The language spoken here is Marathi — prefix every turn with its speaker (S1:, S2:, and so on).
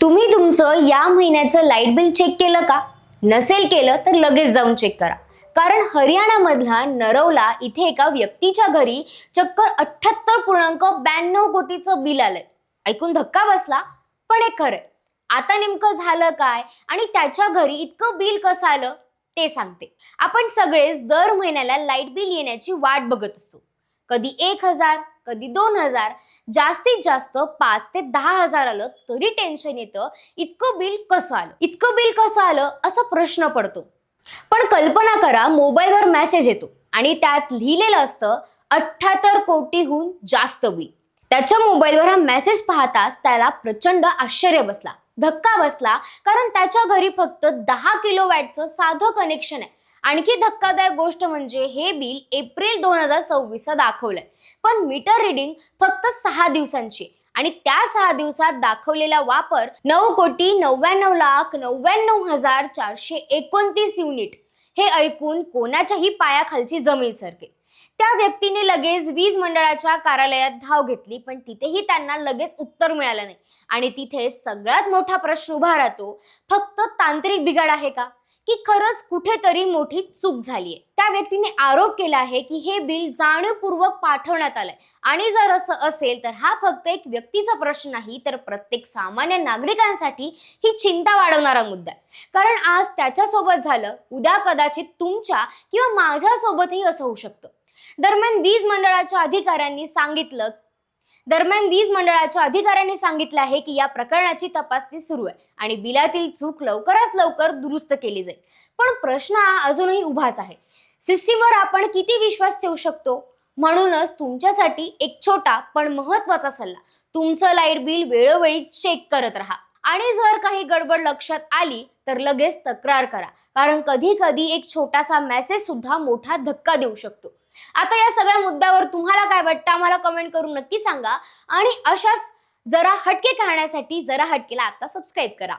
S1: तुम्ही तुमचं या महिन्याचं लाईट बिल चेक केलं का? नसेल केलं तर लगेच जाऊन चेक करा. कारण हरियाणामधल्या नरवला इथे एका व्यक्तीच्या घरी चक्क 78.92 कोटीचं बिल आलंय. ऐकून धक्का बसला, पण हे खरंय. आता नेमकं झालं काय आणि त्याच्या घरी इतकं बिल कसं आलं ते सांगते. आपण सगळेच दर महिन्याला लाईट बिल येण्याची वाट बघत असतो. कधी 1,000, कधी 2,000, जास्तीत जास्त 5 ते 10,000 आलं तरी टेन्शन येतं. इतकं बिल कसं आलं असा प्रश्न पडतो. पण कल्पना करा, मोबाईलवर मेसेज येतो आणि त्यात लिहिलेलं असतं 78 कोटीहून जास्त बिल. त्याच्या मोबाईलवर हा मेसेज पाहताच त्याला प्रचंड आश्चर्य बसला, धक्का बसला. कारण त्याच्या घरी फक्त 10 किलोवॅटचं साधं कनेक्शन आहे. आणखी धक्कादायक गोष्ट म्हणजे हे बिल एप्रिल 2026 दाखवलंय, पण मीटर रीडिंग फक्त 6 दिवसांची आणि त्या 6 दिवसात दाखवलेला वापर 9,99,99,429 युनिट. हे ऐकून कोणाच्याही पायाखालची जमीन सरकेल. त्या व्यक्तीने लगेच वीज मंडळाच्या कार्यालयात धाव घेतली, पण तिथेही त्यांना लगेच उत्तर मिळालं नाही. आणि तिथे सगळ्यात मोठा प्रश्न उभा राहतो, फक्त तांत्रिक बिघाड आहे का, की खरंच कुठेतरी मोठी चूक झालीये? त्या व्यक्तीने आरोप केला आहे की हे बिल जाणीवपूर्वक पाठवण्यात आलंय. आणि जर असं असेल तर हा फक्त एक व्यक्तीचा प्रश्न नाही, तर प्रत्येक सामान्य नागरिकांसाठी ही चिंता वाढवणारा मुद्दा आहे. कारण आज त्याच्यासोबत झालं, उद्या कदाचित तुमच्या किंवा माझ्या सोबतही असं होऊ शकतं. दरम्यान वीज मंडळाच्या अधिकाऱ्यांनी सांगितलं आहे की या प्रकरणाची तपासणी सुरू आहे आणि बिलातील चूक लवकरात लवकर दुरुस्त केली जाईल. पण प्रश्न अजूनही उभाच आहे, सिस्टीमवर आपण किती विश्वास ठेवू शकतो? म्हणूनच तुमच्यासाठी एक छोटा पण महत्वाचा सल्ला, तुमचं लाईट बिल वेळोवेळी चेक करत राहा. आणि जर काही गडबड लक्षात आली तर लगेच तक्रार करा. कारण कधी कधी एक छोटासा मेसेज सुद्धा मोठा धक्का देऊ शकतो. आता या सगळ्या मुद्द्यावर तुम्हाला काय वाटतं आम्हाला कमेंट करून नक्की सांगा. आणि अशाच जरा हटके कहाण्यासाठी जरा हटकेला आता सबस्क्राईब करा.